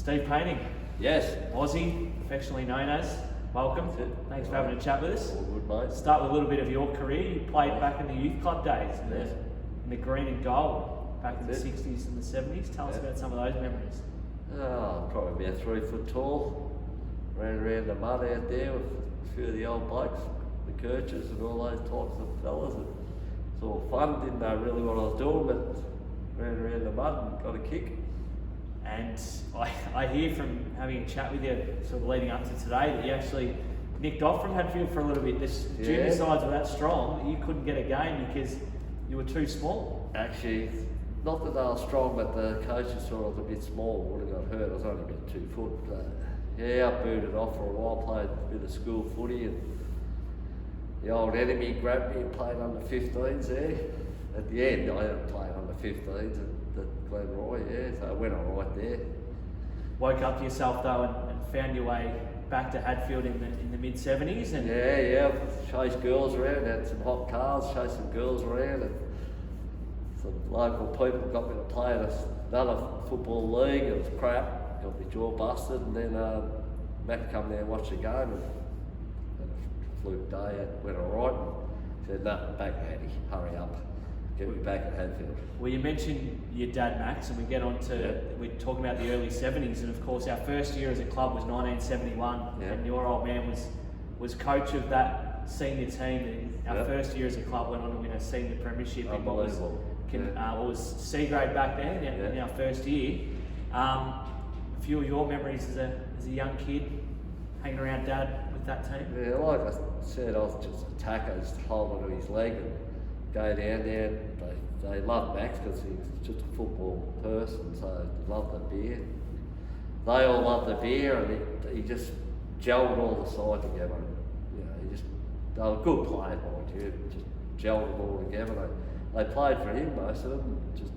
Steve Paynting, Yes. Aussie, affectionately known as. Welcome. Thanks for having a chat with us. All good, mate. Start with a little bit of your career. You played back in the youth club days, in the green and gold, back in the 60s and the 70s. Tell us about some of those memories. Oh, probably about 3 foot tall. Ran around the mud out there with a few of the old blokes, the Kirchers and all those types of fellas. And it's all fun. Didn't know really what I was doing, but ran around the mud and got a kick. And I hear from having a chat with you sort of leading up to today that you actually nicked off from Hadfield for a little bit. This junior sides were that strong that you couldn't get a game because you were too small. Actually, not that they were strong, but the coaches saw I was a bit small. Would have got hurt. I was only about 2 foot. I booted off for a while, played a bit of school footy, and the old enemy grabbed me and played under 15s there. At the end, I ended up playing under 15s at Glenroy, so I went all right there. Woke up to yourself though and found your way back to Hadfield in the mid 70s. And Chased girls around, had some hot cars, chased some girls around, and some local people got me to play in another football league. It was crap, got my jaw busted, and then Matt come there and watched the game, and had a fluke day, it went all right, and said, "No, back Matty, hurry up. Get me back at Hadfield." Well, you mentioned your dad, Max, and we get on to, we're talking about the early 70s, and of course our first year as a club was 1971, and your old man was coach of that senior team. Our first year as a club went on to win a senior premiership. Unbelievable. It was C grade back then, in our first year. A few of your memories as a young kid, hanging around dad with that team? Yeah, like I said, I was just a tacker, just hold onto his leg and go down there. They loved Max because he was just a football person, so they loved the beer. They all loved the beer, and he just gelled all the side together. They were good players, mind you, just gelled them all together. They played for him, most of them, just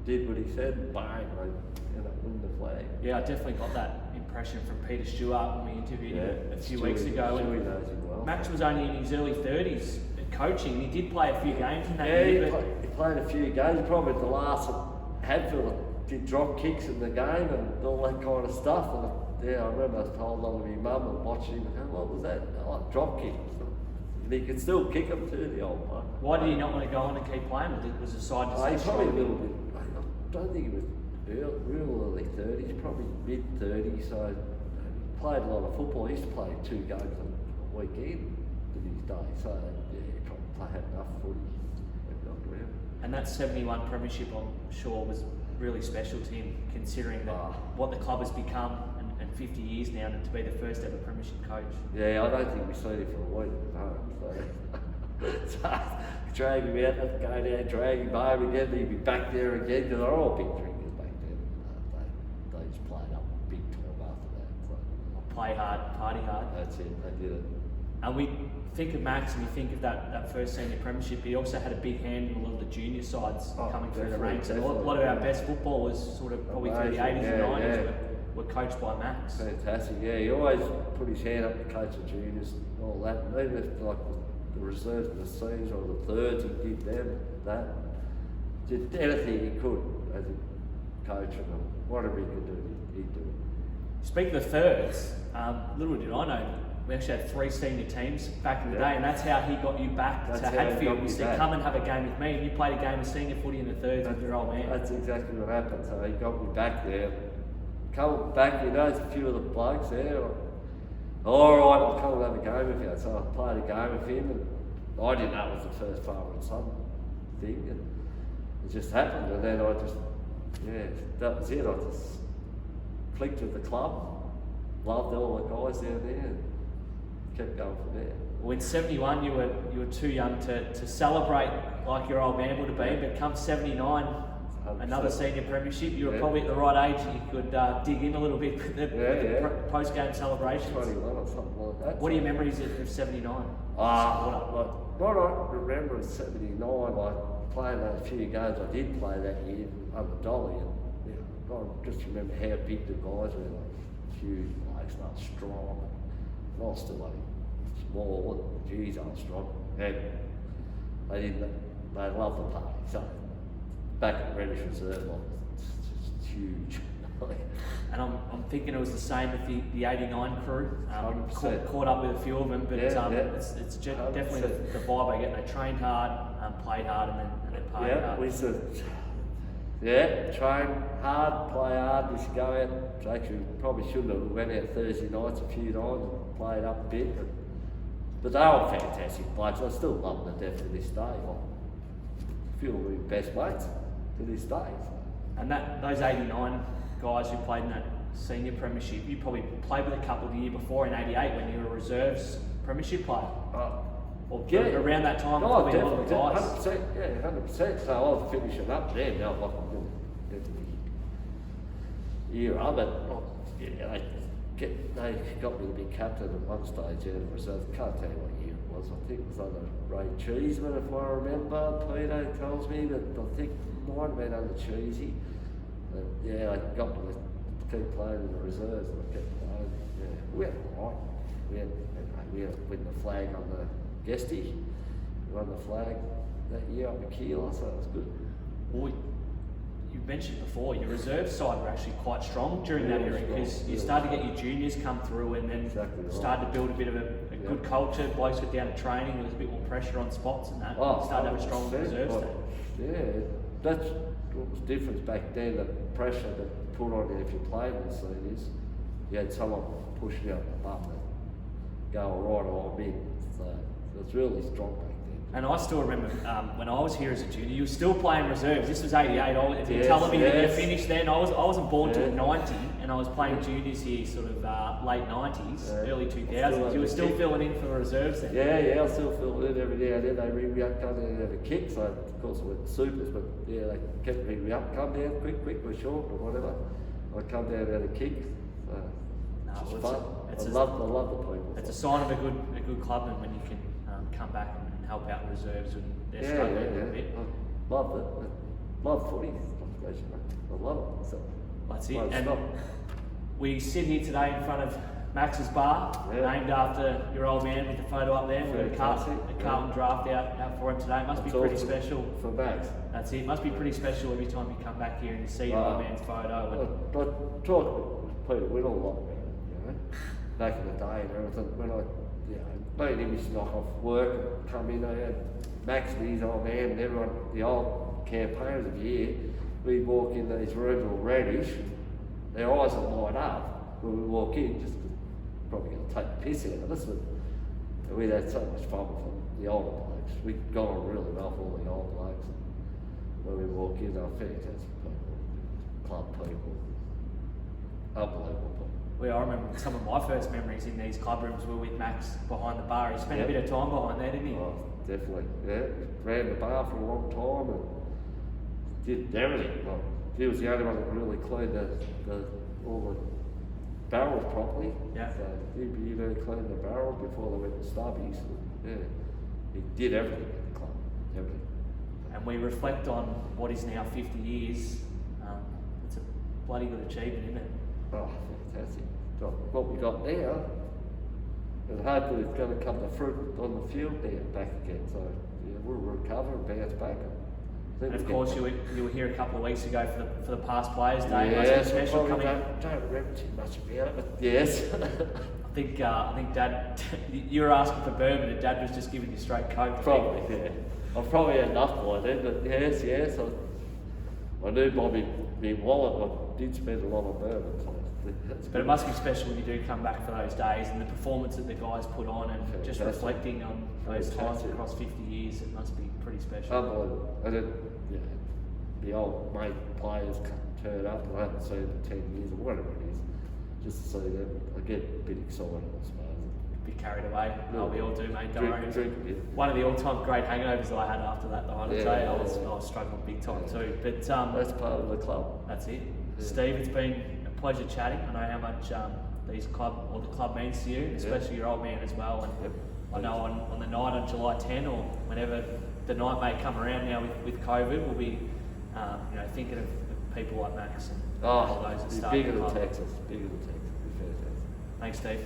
did what he said, and bang, they won the flag. Yeah, I definitely got that impression from Peter Stewart when we interviewed him a few weeks ago. Stewie knows him well. Max was only in his early 30s at coaching, and he did play a few games in that year. year. He played a few games, probably the last at Hadfield, did drop kicks in the game and all that kind of stuff. And I remember I was told on to my mum and watching him and going, "What was that?" Oh, drop kicks. And he could still kick them too, the old bloke. Why did he not want to go on and keep playing? Was the side just He's probably a little bit, I don't think he was real early 30s, probably mid 30s, so he played a lot of football. He used to play 2 games a weekend in his day, so he probably had enough footy. And that 71 premiership, I'm sure, was really special to him, considering that what the club has become and 50 years now, and to be the first ever premiership coach. Yeah, I don't think we've seen him for a week at home, so drag him out, go down, drag him home again, he'd be back there again, because they're all big drinkers back then. They just played up big time after that. So. Play hard, party hard. That's it, they did it. And we think of Max and we think of that first senior premiership. He also had a big hand in a lot of the junior sides coming through the ranks. And a lot of our best footballers, sort of probably through the 80s and 90s, were coached by Max. Fantastic, he always put his hand up to coach the juniors and all that. And even if like the reserves and the seniors or the thirds, he did them, that. Did anything he could as a coach, and whatever he could do, he'd do it. Speaking of thirds, little did I know, we actually had 3 senior teams back in the day, and that's how he got you back to Hadfield. He said, "Come and have a game with me," and you played a game of senior footy in the thirds with your old man. That's exactly what happened. So he got me back there. Come back, there's a few of the blokes there. All right, I'll come and have a game with you. So I played a game with him, and I didn't know it was the first father and son thing, and it just happened. And then that was it. I just clicked with the club, loved all the guys down there, and kept going from there. Well, in 71, you were too young to celebrate like your old man would have been, but come 79, 100%. Another senior premiership, you were probably at the right age, you could dig in a little bit with the post-game celebrations. 21 or something like that. What are your memories of 79? What I remember is 79, like playing a few games I did play that year under Dolly, and I just remember how big the guys were, like huge blokes, they were strong. I was still like small, geez, I was strong. And they loved the party. So back at Reddish Reserve, it's just huge. And I'm thinking it was the same with the 89 crew. 100%. Caught up with a few of them, but it's definitely the vibe I get. They trained hard, played hard, and then played hard. We used to, train hard, play hard. We used to go out. Actually, probably shouldn't have. We went out Thursday nights a few times and played up a bit. But they were fantastic blokes. I still love them to death to this day. I feel we're best mates to this day. And those 89 guys who played in that senior premiership, you probably played with a couple the year before in '88 when you were a reserves premiership player. Around that time, probably a lot of the guys. 100%, 100%. So I was finishing up there now, like the era, but they got me to be captain at one stage out of reserve. Can't tell you what year it was. I think it was under Ray Cheeseman, if I remember. Peter tells me, but I think it might have been under Cheesy. I got me to keep playing in the reserves, and I kept playing. Yeah, we had a lot. We had win the flag on the Guesty. We won the flag that year up in Keeler, so it was good. Well, you mentioned before your reserve side were actually quite strong during that era because you started to get your juniors come through and then started to build a bit of a good culture. Blokes got down to training. There was a bit more pressure on spots and that. Started to have a strong reserve team. Yeah, that's what was different back then. The pressure that put on you if you played in the seniors, you had someone pushing you up the button and go right or mid. So it's really strong back then. And I still remember when I was here as a junior, you were still playing reserves. This was '88. If you're telling me that you finished then, I wasn't born till '90, and I was playing juniors here sort of late '90s, early 2000s. You were still filling in for reserves then. Yeah, I still fill in every now and then. They ring me up, come down and have a kick. So of course I went to supers, but they kept ringing me up, come down, quick, we're short or whatever. I'd come down and have a kick. So it's fun. I love the people. It's a sign of a good clubman when you can come back and help out reserves when they're struggling a little bit. I love it. I love footy. I love it. So that's it. And we sit here today in front of Max's Bar, named after your old man with the photo up there. We've got a Carlton draft out for him today. It must be pretty special. For Max. That's it. It must be pretty special every time you come back here and you see your old man's photo. I talk with Peter Whittle a lot, back in the day and everything. When me and him used to knock off work and come in, I had Max and his old man and everyone, the old campaigners of the year, we'd walk in these rooms all reddish, their eyes would light up when we walk in, just probably going to take the piss out of us, but we'd had so much fun with the older blokes. We'd gone on really well for all the old blokes. When we walk in, they were fantastic people, club people, unbelievable people. Well, I remember some of my first memories in these club rooms were with Max behind the bar. He spent a bit of time behind there, didn't he? Oh, definitely. Yeah, ran the bar for a long time and did everything. Like, he was the only one that really cleaned all the barrels properly. Yeah. So he'd clean the barrels before they went to stubbies. Yeah, he did everything at the club. Everything. And we reflect on what is now 50 years. It's a bloody good achievement, isn't it? Oh, fantastic. What we got now, and hopefully it's going to come to fruit on the field now, back again. So we'll recover and bounce back. And of course, you were here a couple of weeks ago for the past players' day. Yes, special I don't remember too much about it, but yes. I think Dad, you were asking for bourbon, and Dad was just giving you straight Coke. Probably, yeah. I've probably had enough by then, but yes. I knew by my wallet I did spend a lot on bourbon. So but it must be special when you do come back for those days and the performance that the guys put on and just reflecting on those times across 50 years, it must be pretty special. Unbelievable. And then, the old mate players turn up and I haven't seen them in 10 years or whatever it is. Just to see them, I get a bit excited, I suppose. A bit carried away. No, we all do, mate. Drink a bit. One of the all-time great hangovers that I had after that, though, I'd say I was struggling big time too. But that's part of the club. That's it. Yeah. Steve, it's been a pleasure chatting. I know how much the club means to you, especially your old man as well. And I know on the night on July 10 or whenever the night may come around now with COVID, we'll be thinking of people like Max and all those that start. Bigger than Texas. Thanks, Steve.